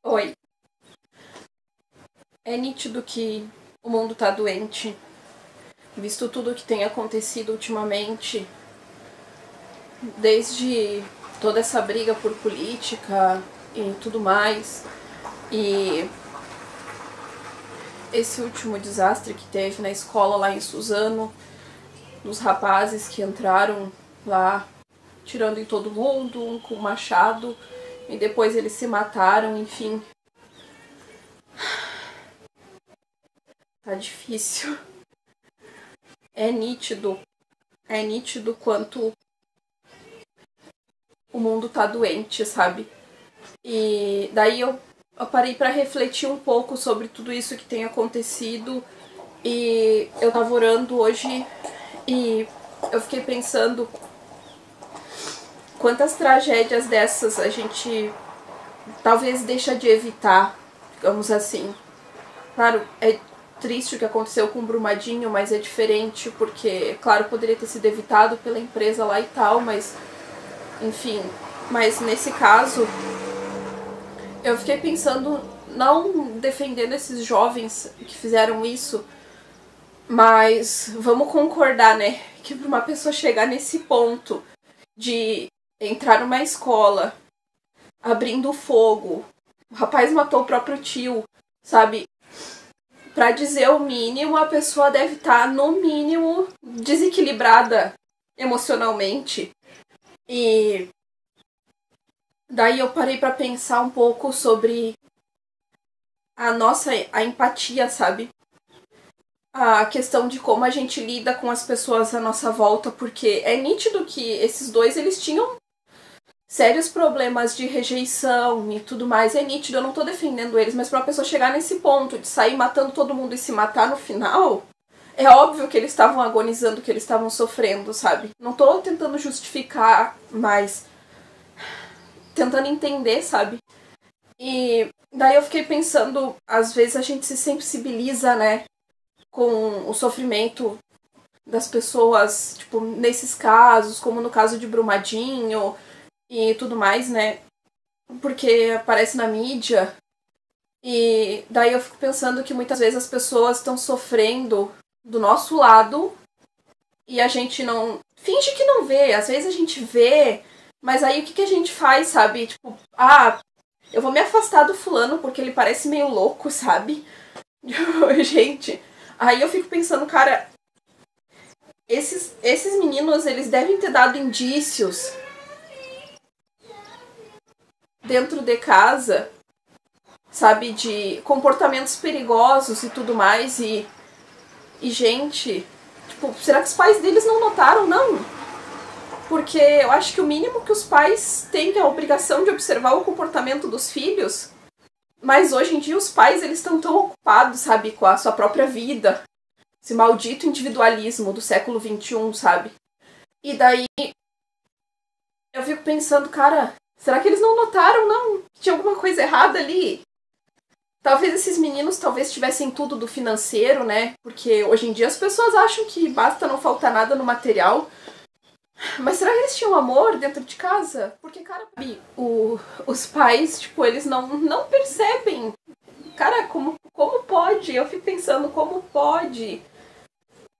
Oi, é nítido que o mundo tá doente, visto tudo que tem acontecido ultimamente, desde toda essa briga por política e tudo mais, e esse último desastre que teve na escola lá em Suzano, dos rapazes que entraram lá tirando em todo mundo, um com machado, e depois eles se mataram, enfim. Tá difícil. É nítido. É nítido quanto o mundo tá doente, sabe? E daí eu parei pra refletir um pouco sobre tudo isso que tem acontecido. E eu tava orando hoje e eu fiquei pensando quantas tragédias dessas a gente talvez deixa de evitar, digamos assim. Claro, é triste o que aconteceu com o Brumadinho, mas é diferente porque, claro, poderia ter sido evitado pela empresa lá e tal, mas enfim. Mas nesse caso, eu fiquei pensando, não defendendo esses jovens que fizeram isso, mas vamos concordar, né, que para uma pessoa chegar nesse ponto de entrar numa escola, abrindo fogo, o rapaz matou o próprio tio, sabe? Pra dizer o mínimo, a pessoa deve estar, no mínimo, desequilibrada emocionalmente. E daí eu parei pra pensar um pouco sobre a empatia, sabe? A questão de como a gente lida com as pessoas à nossa volta, porque é nítido que esses dois, eles tinham sérios problemas de rejeição e tudo mais. É nítido, eu não tô defendendo eles, mas pra uma pessoa chegar nesse ponto de sair matando todo mundo e se matar no final, é óbvio que eles estavam agonizando, que eles estavam sofrendo, sabe? Não tô tentando justificar, mas tentando entender, sabe? E daí eu fiquei pensando, às vezes a gente se sensibiliza, né, com o sofrimento das pessoas, tipo, nesses casos, como no caso de Brumadinho e tudo mais, né? Porque aparece na mídia. E daí eu fico pensando que muitas vezes as pessoas estão sofrendo do nosso lado e a gente não. Finge que não vê. Às vezes a gente vê, mas aí o que a gente faz, sabe? Tipo, eu vou me afastar do fulano porque ele parece meio louco, sabe? Gente. Aí eu fico pensando, cara, esses meninos, eles devem ter dado indícios dentro de casa, sabe, de comportamentos perigosos e tudo mais, e gente, tipo, será que os pais deles não notaram? Não. Porque eu acho que o mínimo que os pais têm é a obrigação de observar o comportamento dos filhos, mas hoje em dia os pais, eles estão tão ocupados, sabe, com a sua própria vida, esse maldito individualismo do século XXI, sabe? E daí eu fico pensando, cara, será que eles não notaram, não? Que tinha alguma coisa errada ali? Talvez esses meninos talvez tivessem tudo do financeiro, né? Porque hoje em dia as pessoas acham que basta não faltar nada no material. Mas será que eles tinham amor dentro de casa? Porque, cara, os pais, tipo, eles não percebem. Cara, como pode? Eu fico pensando, como pode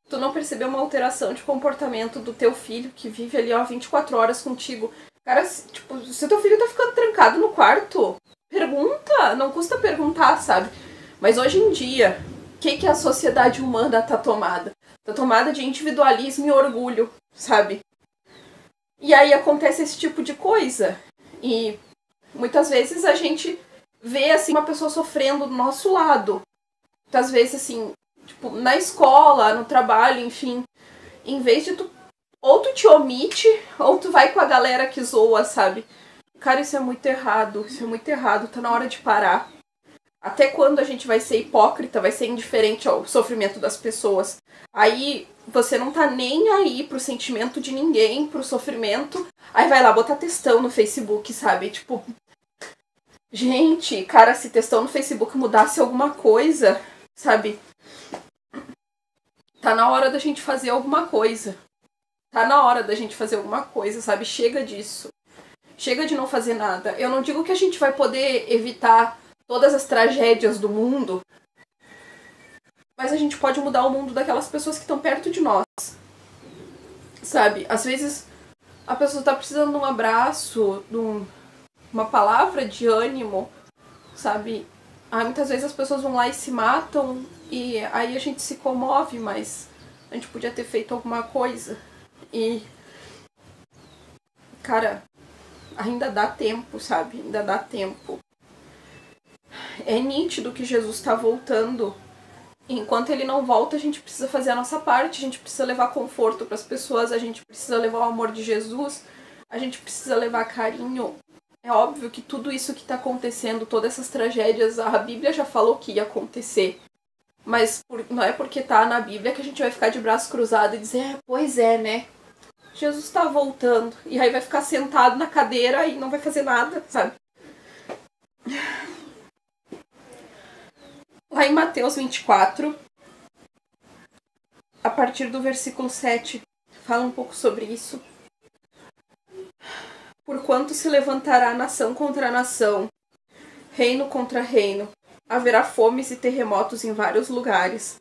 tu não perceber uma alteração de comportamento do teu filho que vive ali, ó, 24 horas contigo? Cara, tipo, se o teu filho tá ficando trancado no quarto, pergunta, não custa perguntar, sabe? Mas hoje em dia, o que a sociedade humana tá tomada? Tá tomada de individualismo e orgulho, sabe? E aí acontece esse tipo de coisa. E muitas vezes a gente vê, assim, uma pessoa sofrendo do nosso lado. Muitas vezes, assim, tipo, na escola, no trabalho, enfim. Em vez de tu... Ou tu te omite, ou tu vai com a galera que zoa, sabe? Cara, isso é muito errado. Isso é muito errado. Tá na hora de parar. Até quando a gente vai ser hipócrita, vai ser indiferente ao sofrimento das pessoas? Aí você não tá nem aí pro sentimento de ninguém, pro sofrimento. Aí vai lá botar textão no Facebook, sabe? Tipo, gente, cara, se textão no Facebook mudasse alguma coisa, sabe? Tá na hora da gente fazer alguma coisa. Tá na hora da gente fazer alguma coisa, sabe? Chega disso. Chega de não fazer nada. Eu não digo que a gente vai poder evitar todas as tragédias do mundo, mas a gente pode mudar o mundo daquelas pessoas que estão perto de nós, sabe? Às vezes a pessoa tá precisando de um abraço, de uma palavra de ânimo, sabe? Muitas vezes as pessoas vão lá e se matam e aí a gente se comove, mas a gente podia ter feito alguma coisa. E, cara, ainda dá tempo, sabe? Ainda dá tempo. É nítido que Jesus está voltando. Enquanto ele não volta, a gente precisa fazer a nossa parte, a gente precisa levar conforto para as pessoas, a gente precisa levar o amor de Jesus, a gente precisa levar carinho. É óbvio que tudo isso que está acontecendo, todas essas tragédias, a Bíblia já falou que ia acontecer. Mas não é porque tá na Bíblia que a gente vai ficar de braço cruzado e dizer, pois é, né? Jesus está voltando. E aí vai ficar sentado na cadeira e não vai fazer nada, sabe? Lá em Mateus 24, a partir do versículo 7, fala um pouco sobre isso. Porquanto se levantará nação contra nação, reino contra reino, haverá fomes e terremotos em vários lugares.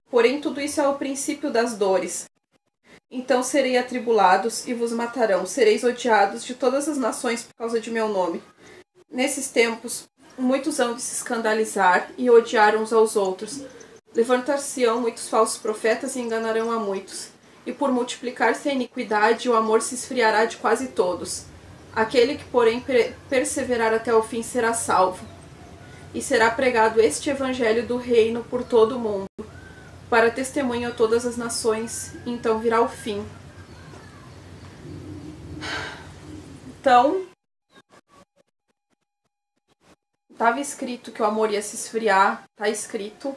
Porém, tudo isso é o princípio das dores. Então serei atribulados e vos matarão, sereis odiados de todas as nações por causa de meu nome. Nesses tempos, muitos hão de se escandalizar e odiar uns aos outros. Levantar-se-ão muitos falsos profetas e enganarão a muitos. E por multiplicar-se a iniquidade, o amor se esfriará de quase todos. Aquele que, porém, perseverar até o fim será salvo. E será pregado este evangelho do reino por todo o mundo, para testemunho a todas as nações, e então virá o fim. Então, estava escrito que o amor ia se esfriar, está escrito,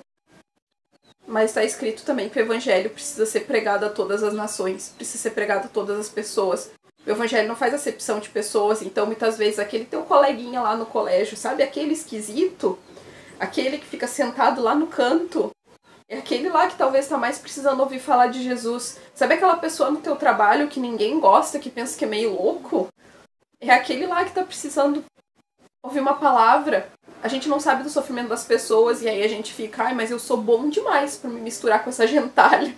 mas está escrito também que o evangelho precisa ser pregado a todas as nações, precisa ser pregado a todas as pessoas. O evangelho não faz acepção de pessoas, então muitas vezes aquele teu coleguinha lá no colégio, sabe aquele esquisito? Aquele que fica sentado lá no canto, é aquele lá que talvez está mais precisando ouvir falar de Jesus. Sabe aquela pessoa no teu trabalho que ninguém gosta, que pensa que é meio louco? É aquele lá que está precisando ouvir uma palavra. A gente não sabe do sofrimento das pessoas e aí a gente fica, ai, mas eu sou bom demais para me misturar com essa gentalha.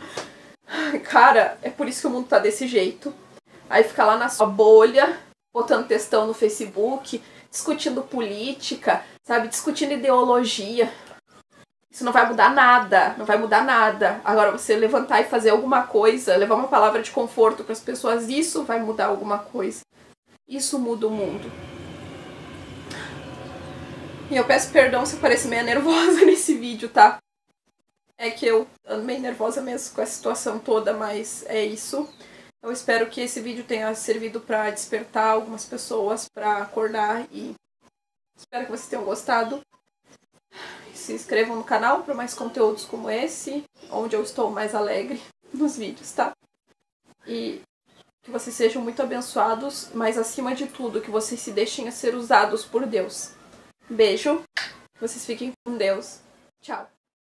Cara, é por isso que o mundo tá desse jeito. Aí fica lá na sua bolha, botando textão no Facebook, discutindo política, sabe, discutindo ideologia. Isso não vai mudar nada, não vai mudar nada. Agora você levantar e fazer alguma coisa, levar uma palavra de conforto para as pessoas, isso vai mudar alguma coisa. Isso muda o mundo. E eu peço perdão se eu pareço meio nervosa nesse vídeo, tá? É que eu ando meio nervosa mesmo com a situação toda, mas é isso. Eu espero que esse vídeo tenha servido para despertar algumas pessoas, para acordar e espero que vocês tenham gostado. Se inscrevam no canal para mais conteúdos como esse, onde eu estou mais alegre nos vídeos, tá? E que vocês sejam muito abençoados, mas acima de tudo, que vocês se deixem a ser usados por Deus. Beijo, que vocês fiquem com Deus. Tchau.